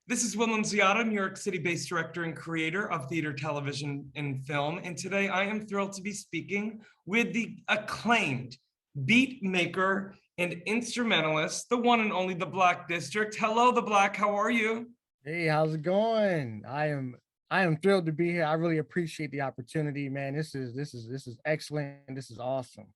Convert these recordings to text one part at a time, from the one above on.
This is Will Nunziata, New York City-based director and creator of theater, television, and film. And today I am thrilled to be speaking with the acclaimed beat maker and instrumentalist, the one and only The Black District. Hello, The Black, how are you? Hey, how's it going? I am thrilled to be here. I really appreciate the opportunity, man. This is excellent. This is awesome.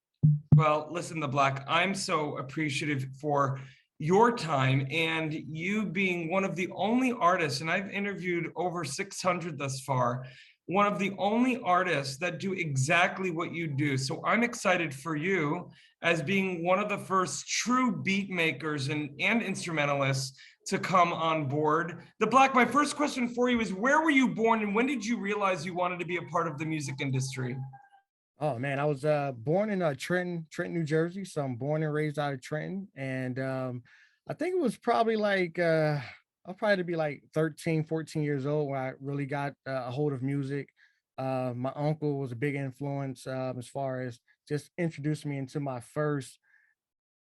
Well, listen, The Black, I'm so appreciative for your time and you being one of the only artists, and I've interviewed over 600 thus far, one of the only artists that do exactly what you do. So I'm excited for you as being one of the first true beat makers and instrumentalists to come on board. The Black, my first question for you is, where were you born and when did you realize you wanted to be a part of the music industry? Oh man, I was born in Trenton, New Jersey. So I'm born and raised out of Trenton. And I think it was probably like I'll probably be like 13, 14 years old when I really got a hold of music. My uncle was a big influence as far as just introducing me into my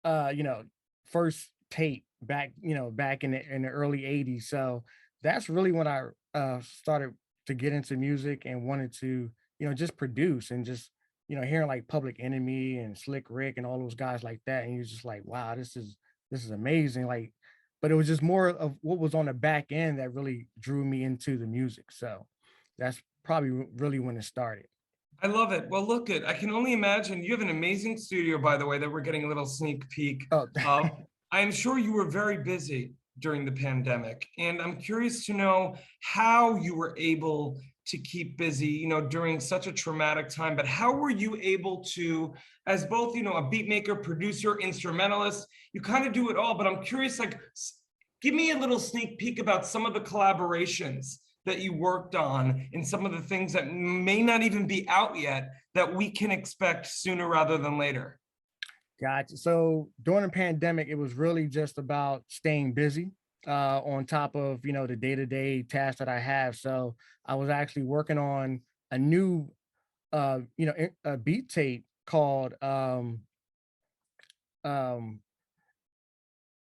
uh, you know, first tape back in the early 80s. So that's really when I started to get into music and wanted to, just produce and just, hearing like Public Enemy and Slick Rick and all those guys like that. And you're just like, wow, this is amazing. Like, but it was just more of what was on the back end that really drew me into the music. So that's probably really when it started. I love it. Well, look it. I can only imagine you have an amazing studio, by the way, that we're getting a little sneak peek Oh, of. I'm sure you were very busy during the pandemic, and I'm curious to know how you were able to keep busy, during such a traumatic time. But how were you able to, as both, a beat maker, producer, instrumentalist, you kind of do it all. But I'm curious, like, give me a little sneak peek about some of the collaborations that you worked on and some of the things that may not even be out yet that we can expect sooner rather than later. gotcha. So during the pandemic, it was really just about staying busy on top of, the day-to-day tasks that I have. So I was actually working on a new, a beat tape called, um, dang,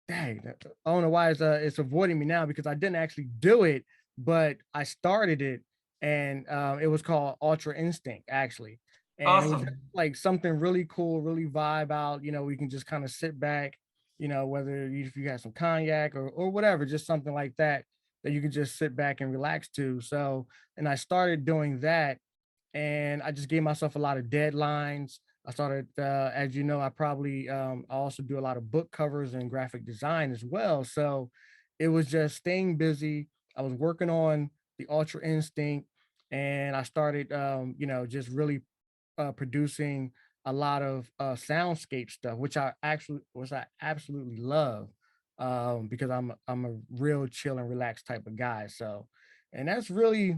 I don't know why it's avoiding me now because I didn't actually do it, but I started it and it was called Ultra Instinct actually. And it was just Awesome. like something really cool, really vibe out. We can just kind of sit back, whether if you got some cognac or whatever, just something like that that you can just sit back and relax to. So, and I started doing that and I just gave myself a lot of deadlines. I started, as you know, I also do a lot of book covers and graphic design as well. So it was just staying busy. I was working on the Ultra Instinct, and I started, just really producing a lot of soundscape stuff, which I absolutely love, because I'm a real chill and relaxed type of guy. So, and that's really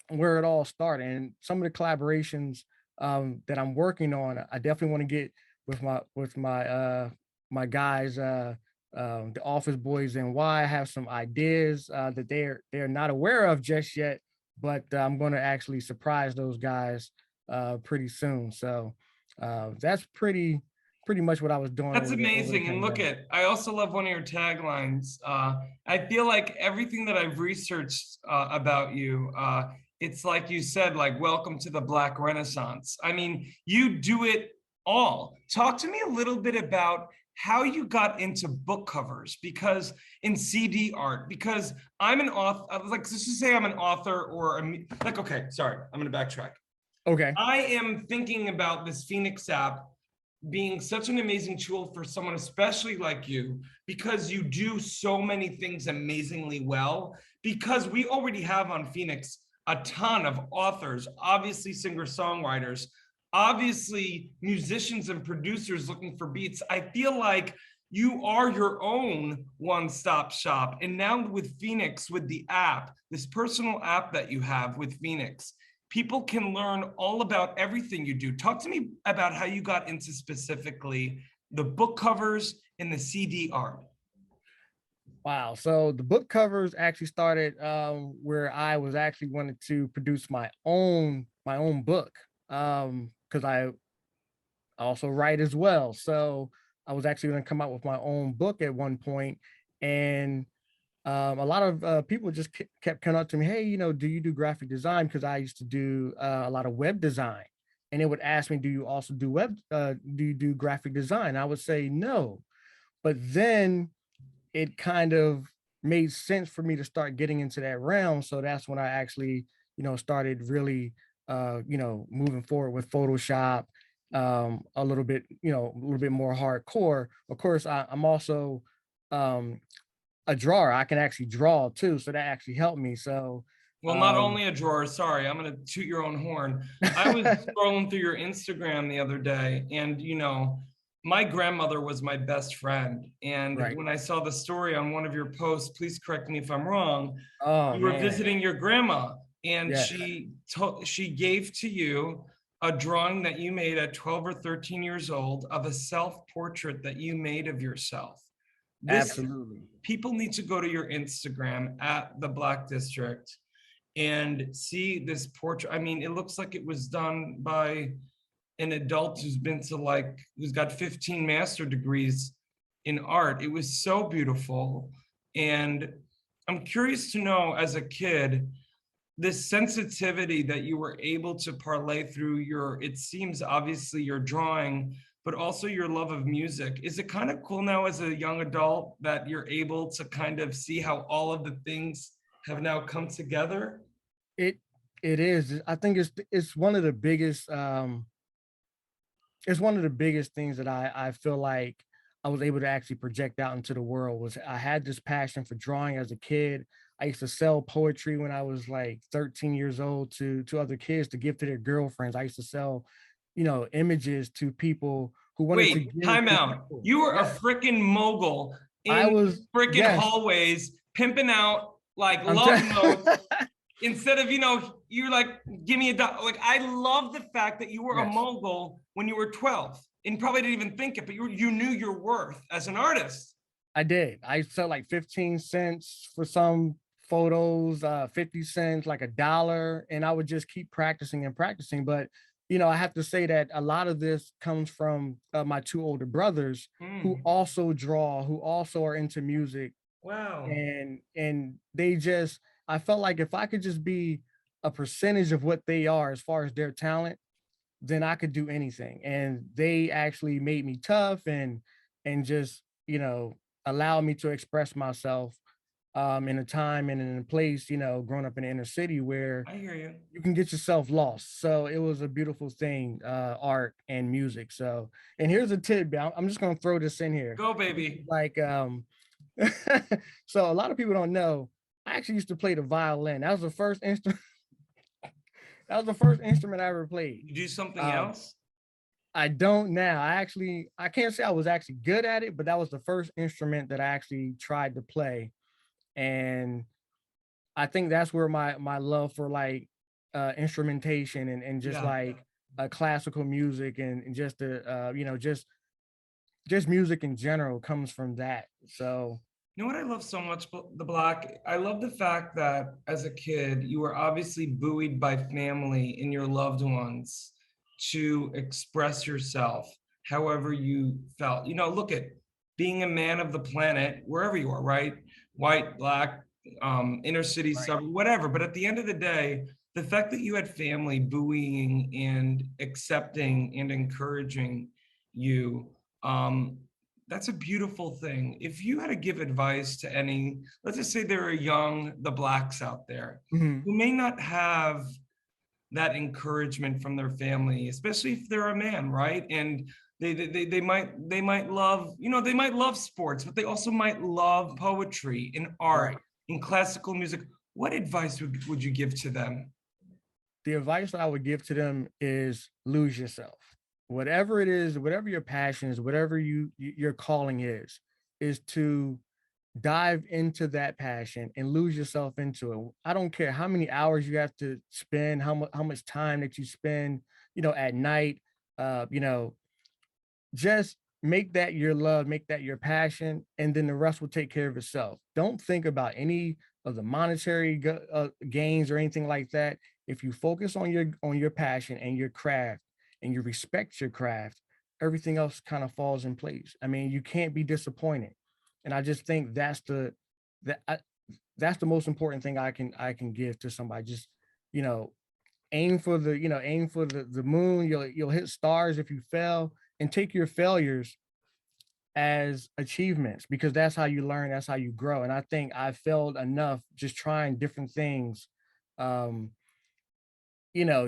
where it all started. And some of the collaborations that I'm working on, I definitely want to get with my guys, the Office Boys and why I have some ideas that they're not aware of just yet, but I'm going to actually surprise those guys pretty soon. So that's pretty much what I was doing That's over the amazing. And look pandemic. at, I also love one of your taglines. I feel like everything that I've researched about you, it's like you said, like, welcome to the Black Renaissance. I mean, you do it all. Talk to me a little bit about how you got into book covers because in CD art, because I'm an author, like, let's just say I'm an author or like, okay, sorry, I'm going to backtrack. Okay. I am thinking about this FENIX app being such an amazing tool for someone, especially like you, because you do so many things amazingly well. Because we already have on FENIX a ton of authors, obviously singer-songwriters, obviously musicians and producers looking for beats. I feel like you are your own one-stop shop. And now with FENIX, with the app, this personal app that you have with FENIX, people can learn all about everything you do. Talk to me about how you got into specifically the book covers and the CD art. Wow. So the book covers actually started where I was actually wanted to produce my own book. Because I also write as well. So I was actually going to come out with my own book at one point, and A lot of people just kept coming up to me, hey, do you do graphic design? Because I used to do a lot of web design, and they would ask me, do you also do do you do graphic design? I would say no, but then it kind of made sense for me to start getting into that realm. So that's when I actually, started really, moving forward with Photoshop, a little bit, a little bit more hardcore. Of course, I'm also um, a drawer. I can actually draw too, so that actually helped me. So, Well, not um, only a drawer, sorry, I'm gonna toot your own horn. I was scrolling through your Instagram the other day, and my grandmother was my best friend. And right. when I saw the story on one of your posts, please correct me if I'm wrong, Oh you were man, visiting your grandma, and yes, she gave to you a drawing that you made at 12 or 13 years old of a self-portrait that you made of yourself. This absolutely. People need to go to your Instagram at the Black District and see this portrait. I mean, it looks like it was done by an adult who's got 15 master degrees in art. It was so beautiful. And I'm curious to know, as a kid, this sensitivity that you were able to parlay through it seems obviously your drawing, but also your love of music. Is it kind of cool now as a young adult that you're able to kind of see how all of the things have now come together? It it is. I think it's one of the biggest it's one of the biggest things that I feel like I was able to actually project out into the world. Was I had this passion for drawing as a kid. I used to sell poetry when I was like 13 years old to other kids to give to their girlfriends. I used to sell, images to people who wanted to Wait, give time to out. people. You were a Yes, freaking mogul I in was. freaking Yes, hallways, pimping out like I'm. love notes instead of, you're like, give me a dollar. Like, I love the fact that you were a Yes, mogul when you were 12 and probably didn't even think it, but you knew your worth as an artist. I did. I sell like 15 cents for some photos, 50 cents, like a dollar, and I would just keep practicing and practicing. But I have to say that a lot of this comes from my two older brothers who Mm, also draw, who also are into music, wow. and they just I felt like if I could just be a percentage of what they are as far as their talent, then I could do anything. And they actually made me tough and just, allow me to express myself in a time and in a place, growing up in the inner city where I hear you. you can get yourself lost. So it was a beautiful thing, art and music. So, and here's a tidbit. I'm just gonna throw this in here. Go, This is baby. like so a lot of people don't know. I actually used to play the violin. That was the first instrument. That was the first instrument I ever played. You do something Um, else? I don't now. I can't say I was actually good at it, but that was the first instrument that I actually tried to play. And I think that's where my love for like instrumentation and just Yeah. like classical music and just the just music in general comes from that. So You know what I love so much, the Black? I love the fact that as a kid, you were obviously buoyed by family and your loved ones to express yourself however you felt. Look at being a man of the planet, wherever you are, right? White, black, inner city, right. suburb, whatever. But at the end of the day, the fact that you had family buoying and accepting and encouraging you, um, that's a beautiful thing. If you had to give advice to any, let's just say there are the Blacks out there Mhm. who may not have that encouragement from their family, especially if they're a man, right? And they might love, they might love sports, but they also might love poetry and art Right. and classical music. What advice would you give to them? The advice that I would give to them is lose yourself. Whatever it is, whatever your passion is, whatever your calling is to dive into that passion and lose yourself into it. I don't care how many hours you have to spend, how much time that you spend, at night, uh, you know, just make that your love, make that your passion, and then the rest will take care of itself. Don't think about any of the monetary gains or anything like that. If you focus on your passion and your craft, and you respect your craft, everything else kind of falls in place. I mean, you can't be disappointed, and I just think that's the that that's the most important thing I can give to somebody. Just, you know, aim for the moon. You'll hit stars if you fail, and take your failures as achievements, because that's how you learn, that's how you grow. And I think I failed enough just trying different things. Um,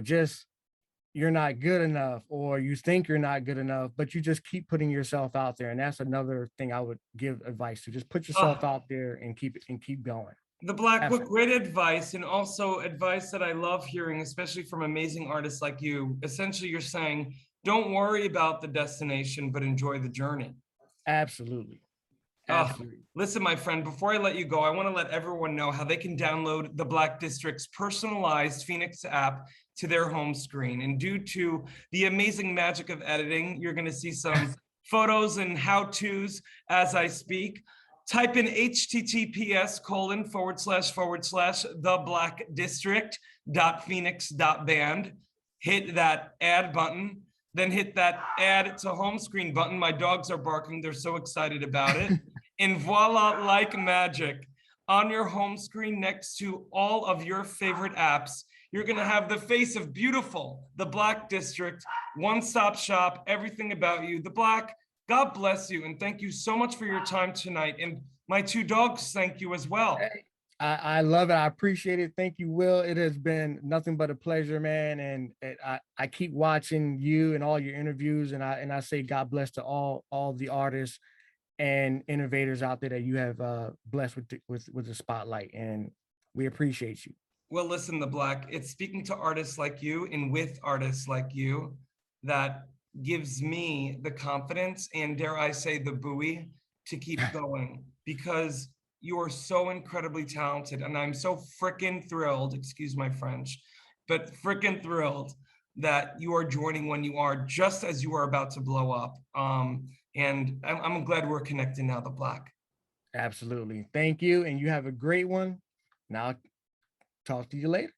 just you're not good enough, or you think you're not good enough, but you just keep putting yourself out there. And that's another thing I would give advice to. Just put yourself Ah, out there and keep going. the Black, what Absolutely. great advice, and also advice that I love hearing, especially from amazing artists like you. Essentially, you're saying, don't worry about the destination, but enjoy the journey. Absolutely. Uh, Absolutely. listen, my friend, before I let you go, I want to let everyone know how they can download the Black District's personalized FENIX app to their home screen. And due to the amazing magic of editing, you're going to see some photos and how-tos as I speak. Type in https:// hit that add button, then hit that add to home screen button. My dogs are barking. They're so excited about it. And voila, like magic, on your home screen next to all of your favorite apps, you're going to have the face of beautiful, the Black District, one-stop shop, everything about you. The Black, God bless you. And thank you so much for your time tonight. And my two dogs, thank you as well. Hey, I love it. I appreciate it. Thank you, Will. It has been nothing but a pleasure, man. And I keep watching you and all your interviews, and I say God bless to all the artists and innovators out there that you have blessed with the spotlight. And we appreciate you. Well, listen, the Black, it's speaking to artists like you and with artists like you that gives me the confidence and, dare I say, the buoy to keep going, because you are so incredibly talented. And I'm so freaking thrilled, excuse my French, but freaking thrilled that you are joining when you are, just as you are about to blow up. And I'm glad we're connected now, the Black. Absolutely. Thank you. And you have a great one. Now, talk to you later.